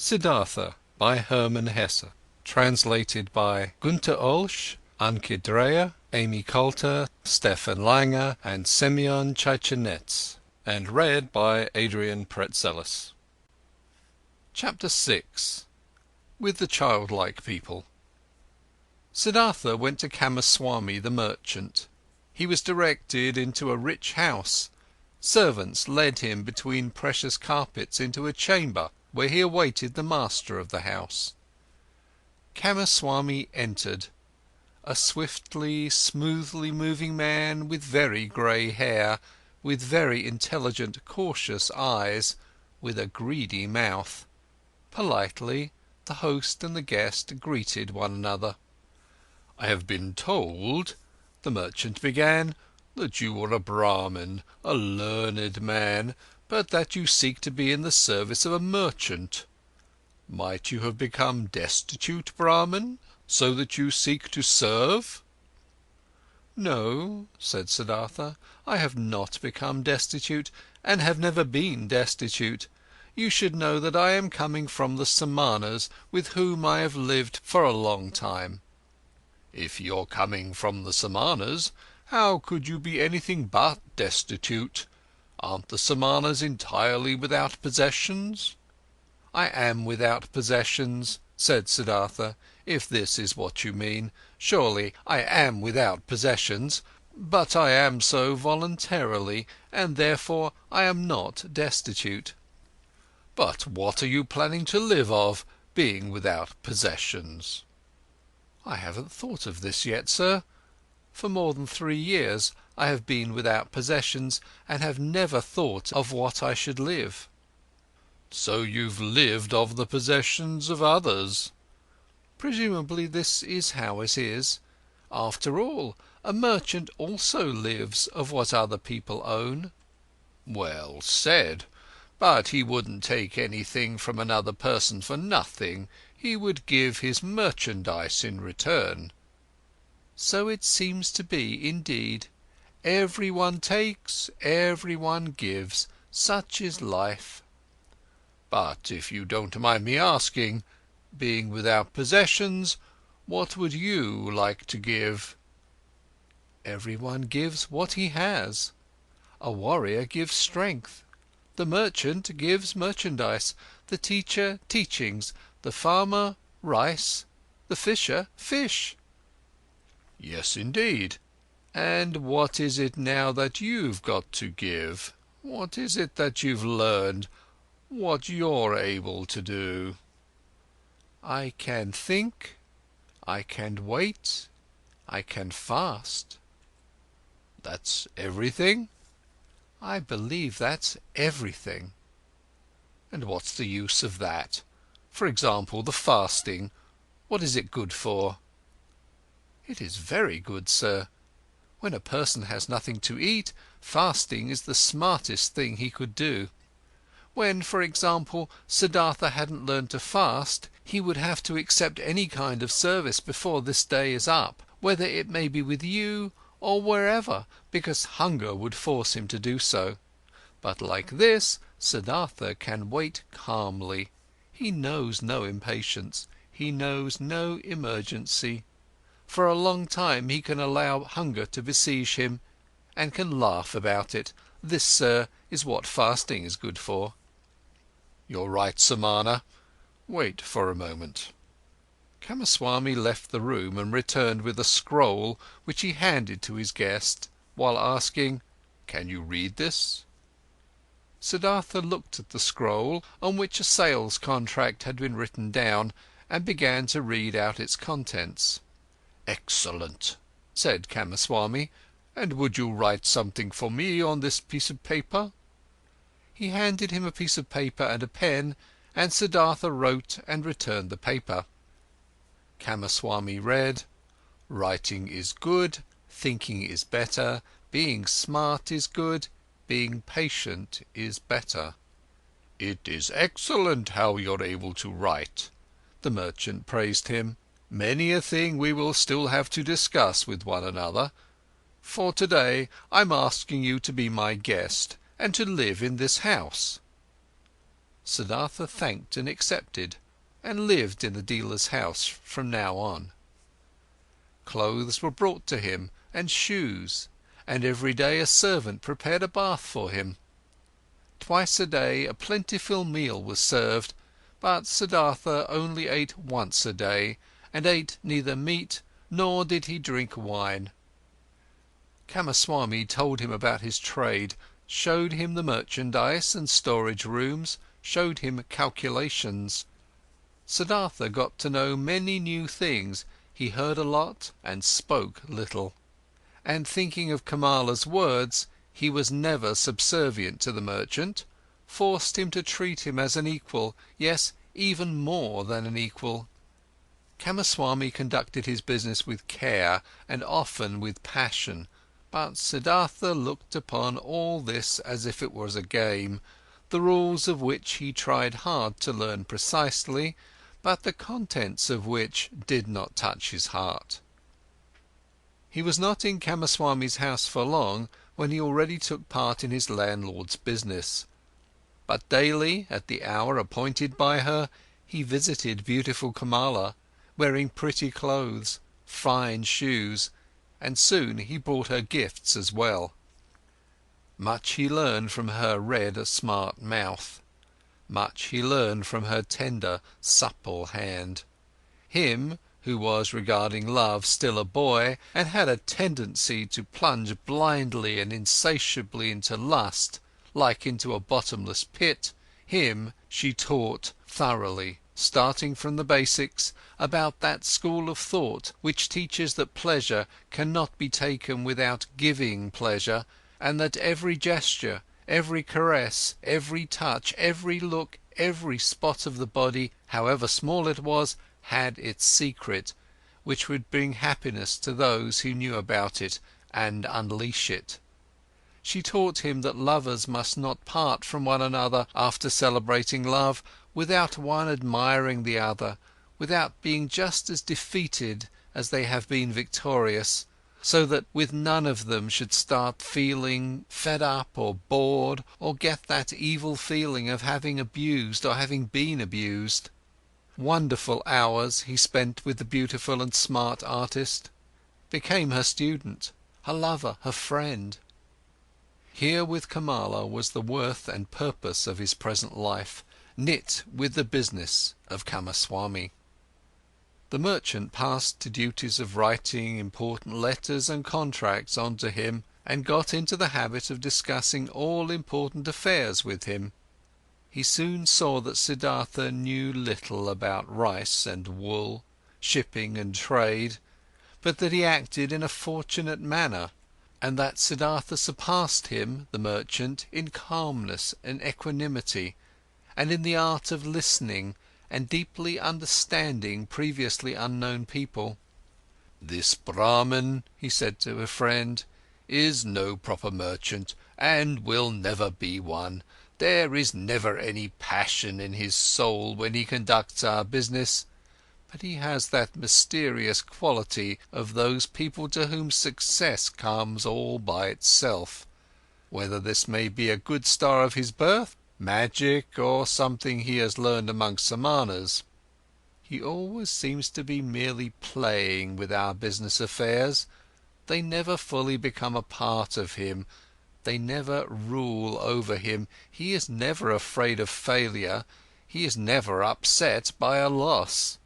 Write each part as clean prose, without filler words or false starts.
Siddhartha by Hermann Hesse. Translated by Günter Olsch, Anke Dreyer, Amy Coulter, Stefan Langer and Semyon Chaichonets. And read by Adrian Pretzelis. Chapter 6. With the Childlike People. Siddhartha went to Kamaswami the merchant. He was directed into a rich house. Servants led him between precious carpets into a chamber, where he awaited the master of the house. Kamaswami entered, a swiftly, smoothly moving man with very grey hair, with very intelligent, cautious eyes, with a greedy mouth. Politely, the host and the guest greeted one another. "I have been told," the merchant began, "that you are a Brahmin, a learned man, but that you seek to be in the service of a merchant. Might you have become destitute, Brahmin, so that you seek to serve?" "No," said Siddhartha, "I have not become destitute, and have never been destitute. You should know that I am coming from the Samanas, with whom I have lived for a long time." "If you're coming from the Samanas, how could you be anything but destitute? Aren't the Samanas entirely without possessions?" "I am without possessions," said Siddhartha, "if this is what you mean. Surely I am without possessions, but I am so voluntarily, and therefore I am not destitute." "But what are you planning to live of, being without possessions?" "I haven't thought of this yet, sir. For more than 3 years I have been without possessions, and have never thought of what I should live." "So you've lived of the possessions of others?" "Presumably this is how it is. After all, a merchant also lives of what other people own." "Well said. But he wouldn't take anything from another person for nothing. He would give his merchandise in return." "So it seems to be, indeed. Everyone takes, everyone gives. Such is life." "But if you don't mind me asking, being without possessions, what would you like to give?" "Everyone gives what he has. A warrior gives strength. The merchant gives merchandise, the teacher teachings, the farmer rice, the fisher fish." "Yes, indeed. And what is it now that you've got to give? What is it that you've learned, what you're able to do?" "I can think, I can wait, I can fast." "That's everything?" "I believe that's everything." "And what's the use of that? For example, the fasting, what is it good for?" "It is very good, sir. When a person has nothing to eat, fasting is the smartest thing he could do. When, for example, Siddhartha hadn't learned to fast, he would have to accept any kind of service before this day is up, whether it may be with you or wherever, because hunger would force him to do so. But like this, Siddhartha can wait calmly. He knows no impatience, he knows no emergency. For a long time he can allow hunger to besiege him, and can laugh about it. This, sir, is what fasting is good for." "You're right, Samana. Wait for a moment." Kamaswami left the room and returned with a scroll, which he handed to his guest, while asking, "Can you read this?" Siddhartha looked at the scroll, on which a sales contract had been written down, and began to read out its contents. "Excellent," said Kamaswami. "And would you write something for me on this piece of paper?" He handed him a piece of paper and a pen, and Siddhartha wrote and returned the paper. Kamaswami read: "Writing is good, thinking is better, being smart is good, being patient is better." "It is excellent how you're able to write," the merchant praised him. "Many a thing we will still have to discuss with one another. For today I'm asking you to be my guest, and to live in this house." Siddhartha thanked and accepted, and lived in the dealer's house from now on. Clothes were brought to him, and shoes, and every day a servant prepared a bath for him. Twice a day a plentiful meal was served, but Siddhartha only ate once a day, and ate neither meat nor did he drink wine. Kamaswami told him about his trade, showed him the merchandise and storage rooms, showed him calculations. Siddhartha got to know many new things, he heard a lot and spoke little. And thinking of Kamala's words, he was never subservient to the merchant, forced him to treat him as an equal, yes, even more than an equal. Kamaswami conducted his business with care and often with passion, but Siddhartha looked upon all this as if it was a game, the rules of which he tried hard to learn precisely, but the contents of which did not touch his heart. He was not in Kamaswami's house for long when he already took part in his landlord's business. But daily, at the hour appointed by her, he visited beautiful Kamala, wearing pretty clothes, fine shoes, and soon he brought her gifts as well. Much he learned from her red, smart mouth. Much he learned from her tender, supple hand. Him, who was regarding love still a boy, and had a tendency to plunge blindly and insatiably into lust, like into a bottomless pit, him she taught thoroughly, starting from the basics, about that school of thought which teaches that pleasure cannot be taken without giving pleasure, and that every gesture, every caress, every touch, every look, every spot of the body, however small it was, had its secret, which would bring happiness to those who knew about it and unleash it. She taught him that lovers must not part from one another after celebrating love, without one admiring the other, without being just as defeated as they have been victorious, so that with none of them should start feeling fed up or bored, or get that evil feeling of having abused or having been abused. Wonderful hours he spent with the beautiful and smart artist, became her student, her lover, her friend. Here with Kamala was the worth and purpose of his present life, knit with the business of Kamaswami. The merchant passed to duties of writing important letters and contracts on to him, and got into the habit of discussing all important affairs with him. He soon saw that Siddhartha knew little about rice and wool, shipping and trade, but that he acted in a fortunate manner, and that Siddhartha surpassed him, the merchant, in calmness and equanimity, and in the art of listening and deeply understanding previously unknown people. "This Brahman," he said to a friend, "is no proper merchant, and will never be one. There is never any passion in his soul when he conducts our business, but he has that mysterious quality of those people to whom success comes all by itself. Whether this may be a good star of his birth, magic, or something he has learned among Samanas. He always seems to be merely playing with our business affairs. They never fully become a part of him, they never rule over him, he is never afraid of failure, he is never upset by a loss."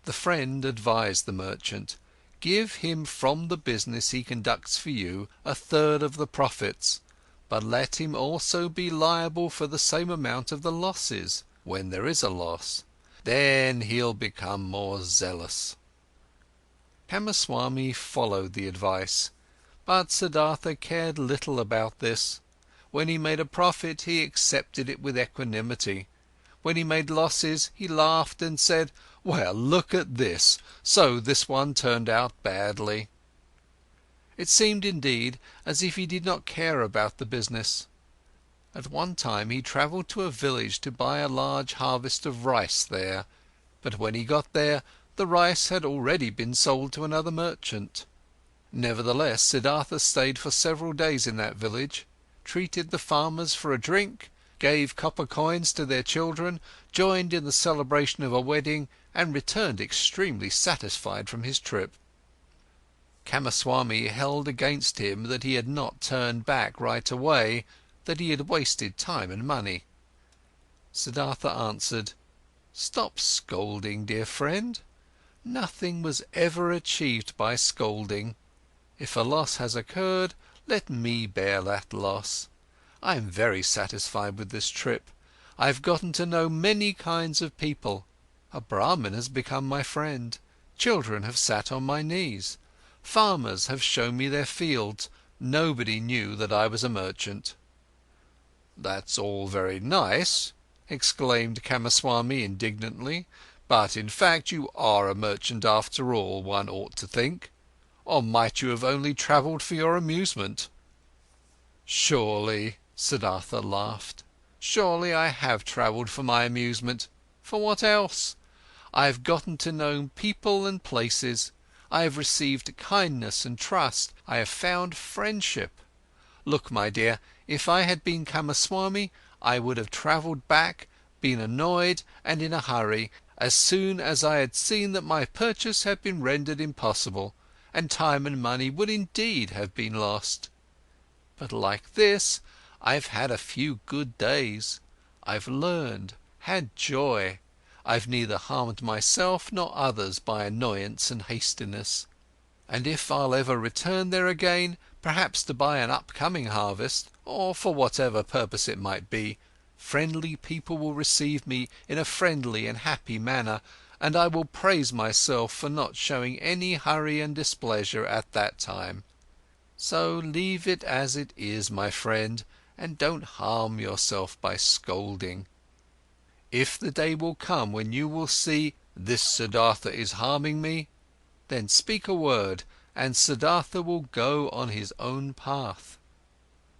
The friend advised the merchant, "Give him from the business he conducts for you 1/3 of the profits, but let him also be liable for the same amount of the losses, when there is a loss. Then he'll become more zealous." Kamaswami followed the advice, but Siddhartha cared little about this. When he made a profit, he accepted it with equanimity. When he made losses, he laughed and said, "Well, look at this, so this one turned out badly." It seemed indeed as if he did not care about the business. At one time he travelled to a village to buy a large harvest of rice there, but when he got there, the rice had already been sold to another merchant. Nevertheless, Siddhartha stayed for several days in that village, treated the farmers for a drink, gave copper coins to their children, joined in the celebration of a wedding, and returned extremely satisfied from his trip. Kamaswami held against him that he had not turned back right away, that he had wasted time and money. Siddhartha answered, "Stop scolding, dear friend. Nothing was ever achieved by scolding. If a loss has occurred, let me bear that loss. I am very satisfied with this trip. I have gotten to know many kinds of people. A Brahmin has become my friend. Children have sat on my knees. Farmers have shown me their fields. Nobody knew that I was a merchant." "That's all very nice," exclaimed Kamaswami indignantly, "but in fact you are a merchant after all, one ought to think. Or might you have only travelled for your amusement?" "Surely," Siddhartha laughed, "surely I have travelled for my amusement. For what else? I have gotten to know people and places. I have received kindness and trust. I have found friendship. Look, my dear, if I had been Kamaswami, I would have travelled back, been annoyed and in a hurry, as soon as I had seen that my purchase had been rendered impossible, and time and money would indeed have been lost. But like this, I've had a few good days. I've learned, had joy. I've neither harmed myself nor others by annoyance and hastiness. And if I'll ever return there again, perhaps to buy an upcoming harvest, or for whatever purpose it might be, friendly people will receive me in a friendly and happy manner, and I will praise myself for not showing any hurry and displeasure at that time. So leave it as it is, my friend, and don't harm yourself by scolding. If the day will come when you will see, this Siddhartha is harming me, then speak a word, and Siddhartha will go on his own path.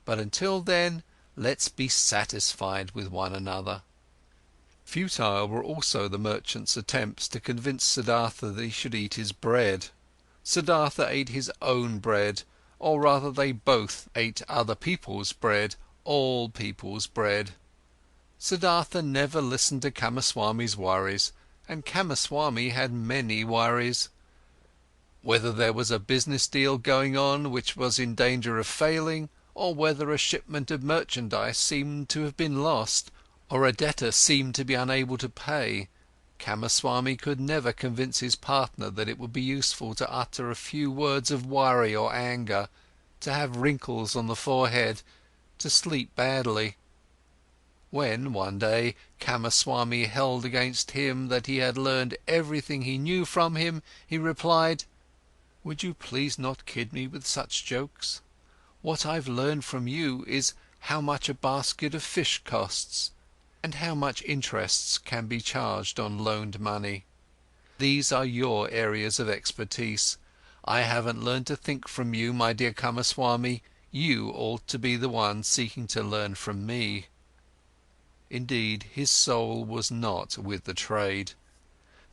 But until then, let's be satisfied with one another." Futile were also the merchant's attempts to convince Siddhartha that he should eat his bread. Siddhartha ate his own bread, or rather they both ate other people's bread, all people's bread. Siddhartha never listened to Kamaswami's worries, and Kamaswami had many worries. Whether there was a business deal going on which was in danger of failing, or whether a shipment of merchandise seemed to have been lost, or a debtor seemed to be unable to pay, Kamaswami could never convince his partner that it would be useful to utter a few words of worry or anger, to have wrinkles on the forehead, to sleep badly. When, one day, Kamaswami held against him that he had learned everything he knew from him, he replied, "Would you please not kid me with such jokes? What I've learned from you is how much a basket of fish costs, and how much interests can be charged on loaned money. These are your areas of expertise. I haven't learned to think from you, my dear Kamaswami. You ought to be the one seeking to learn from me." Indeed, his soul was not with the trade.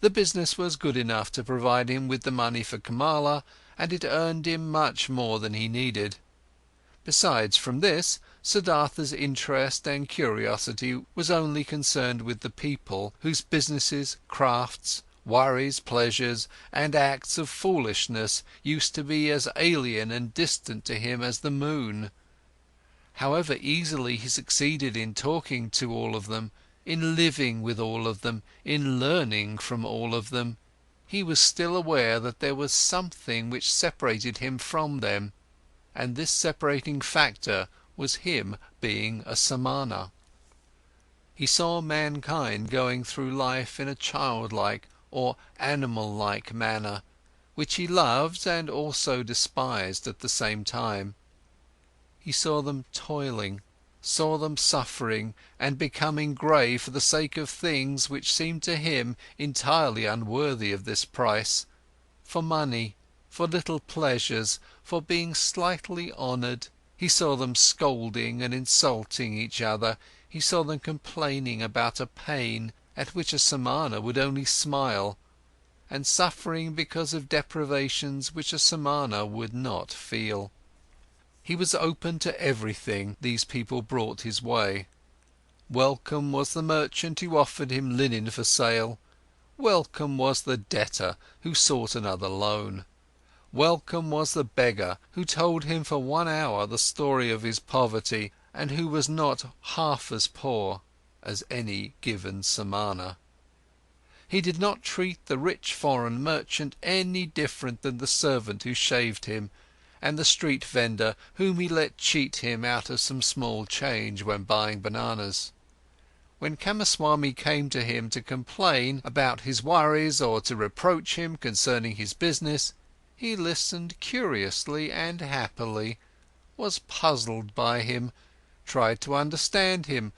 The business was good enough to provide him with the money for Kamala, and it earned him much more than he needed. Besides from this, Siddhartha's interest and curiosity was only concerned with the people, whose businesses, crafts, worries, pleasures, and acts of foolishness used to be as alien and distant to him as the moon. However easily he succeeded in talking to all of them, in living with all of them, in learning from all of them, he was still aware that there was something which separated him from them, and this separating factor was him being a Samana. He saw mankind going through life in a childlike or animal-like manner, which he loved and also despised at the same time. He saw them toiling, saw them suffering and becoming grey for the sake of things which seemed to him entirely unworthy of this price, for money, for little pleasures, for being slightly honoured. He saw them scolding and insulting each other, he saw them complaining about a pain at which a Samana would only smile, and suffering because of deprivations which a Samana would not feel. He was open to everything these people brought his way. Welcome was the merchant who offered him linen for sale. Welcome was the debtor who sought another loan. Welcome was the beggar who told him for 1 hour the story of his poverty, and who was not half as poor as any given Samana. He did not treat the rich foreign merchant any different than the servant who shaved him, and the street vendor whom he let cheat him out of some small change when buying bananas. When Kamaswami came to him to complain about his worries or to reproach him concerning his business, he listened curiously and happily, was puzzled by him, tried to understand him,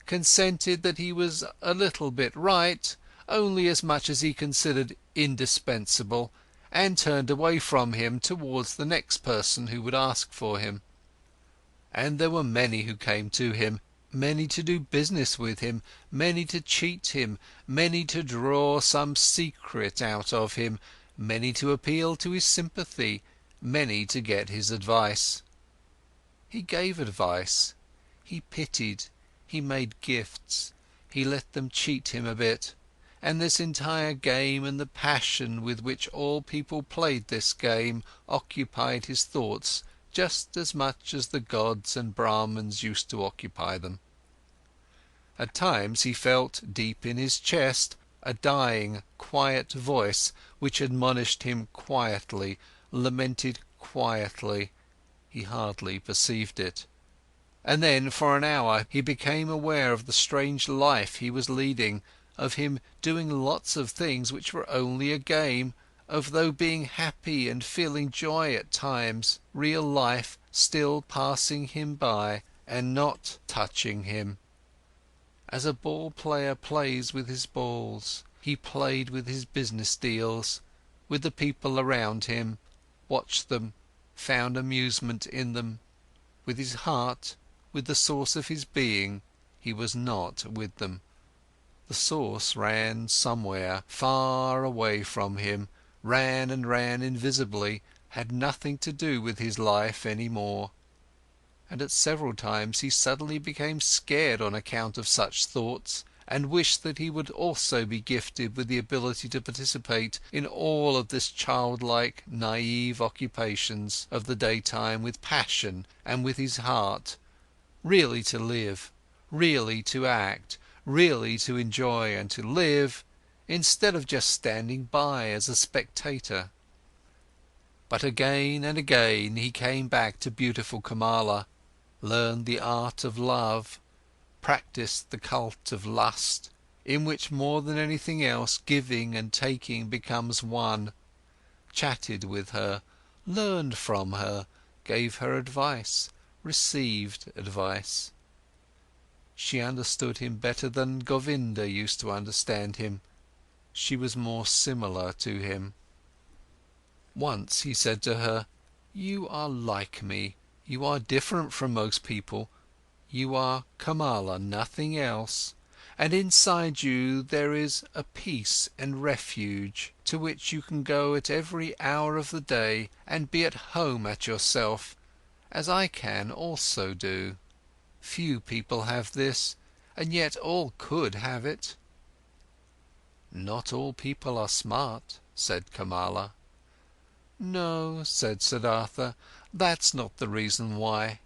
consented that he was a little bit right, only as much as he considered indispensable, and turned away from him towards the next person who would ask for him. And there were many who came to him, many to do business with him, many to cheat him, many to draw some secret out of him, many to appeal to his sympathy, many to get his advice. He gave advice, he pitied, he made gifts, he let them cheat him a bit, and this entire game and the passion with which all people played this game occupied his thoughts just as much as the gods and Brahmins used to occupy them. At times he felt, deep in his chest, a dying, quiet voice which admonished him quietly, lamented quietly. He hardly perceived it. And then, for an hour, he became aware of the strange life he was leading, of him doing lots of things which were only a game, of though being happy and feeling joy at times, real life still passing him by and not touching him. As a ball player plays with his balls, he played with his business deals, with the people around him, watched them, found amusement in them. With his heart, with the source of his being, he was not with them. The source ran somewhere, far away from him, ran and ran invisibly, had nothing to do with his life any more. And at several times he suddenly became scared on account of such thoughts, and wished that he would also be gifted with the ability to participate in all of this childlike, naive occupations of the daytime with passion and with his heart, really to live, really to act, really to enjoy and to live, instead of just standing by as a spectator. But again and again he came back to beautiful Kamala, learned the art of love, practiced the cult of lust, in which more than anything else giving and taking becomes one, chatted with her, learned from her, gave her advice, received advice. She understood him better than Govinda used to understand him. She was more similar to him. Once he said to her, "You are like me, you are different from most people, you are Kamala, nothing else, and inside you there is a peace and refuge to which you can go at every hour of the day and be at home at yourself, as I can also do. Few people have this, and yet all could have it." "Not all people are smart," said Kamala. "No," said Siddhartha, "that's not the reason why.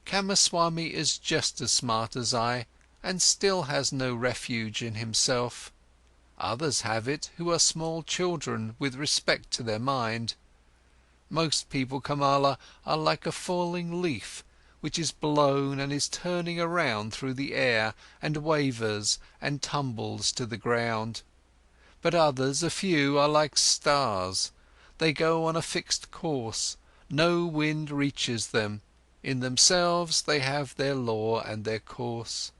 Kamaswami is just as smart as I, and still has no refuge in himself. Others have it who are small children with respect to their mind. Most people, Kamala, are like a falling leaf, which is blown and is turning around through the air and wavers and tumbles to the ground. But others, a few, are like stars. They go on a fixed course, no wind reaches them, in themselves they have their law and their course.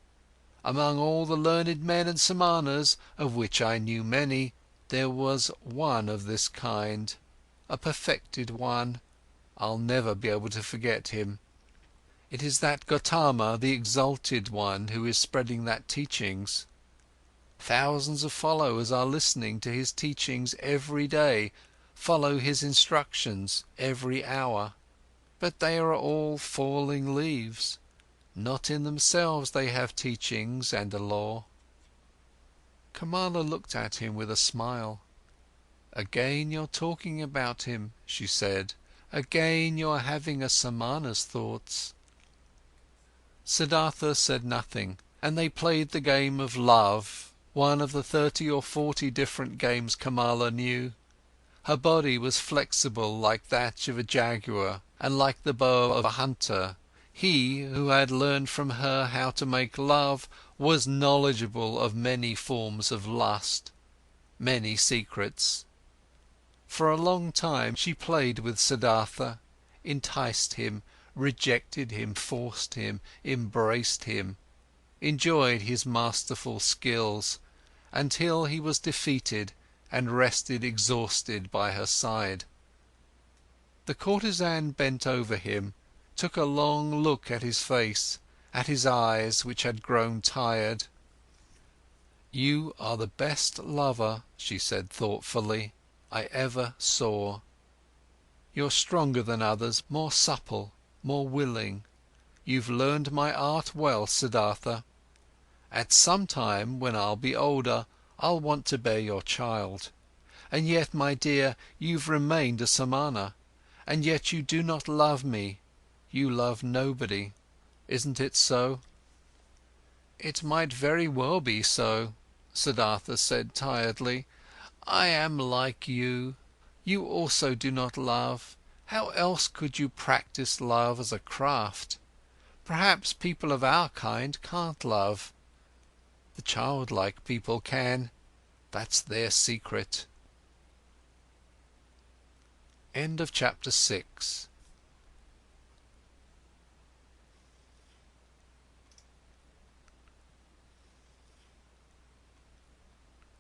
Among all the learned men and Samanas, of which I knew many, there was one of this kind, a perfected one. I'll never be able to forget him. It is that Gautama, the exalted one, who is spreading that teachings. Thousands of followers are listening to his teachings every day, follow his instructions every hour. But they are all falling leaves. Not in themselves they have teachings and a law." Kamala looked at him with a smile. "Again you're talking about him," she said. "Again you're having a Samana's thoughts." Siddhartha said nothing, and they played the game of love, one of the 30 or 40 different games Kamala knew. Her body was flexible like that of a jaguar and like the bow of a hunter. He, who had learned from her how to make love, was knowledgeable of many forms of lust, many secrets. For a long time she played with Siddhartha, enticed him, rejected him, forced him, embraced him, enjoyed his masterful skills, until he was defeated and rested exhausted by her side. The courtesan bent over him, took a long look at his face, at his eyes which had grown tired. "You are the best lover," she said thoughtfully, "I ever saw. You're stronger than others, more supple, more willing. You've learned my art well, Siddhartha. At some time, when I'll be older, I'll want to bear your child. And yet, my dear, you've remained a Samana. And yet you do not love me, you love nobody. Isn't it so?" "It might very well be so," Siddhartha said tiredly. "I am like you. You also do not love. How else could you practice love as a craft? Perhaps people of our kind can't love. The childlike people can. That's their secret." End of chapter 6.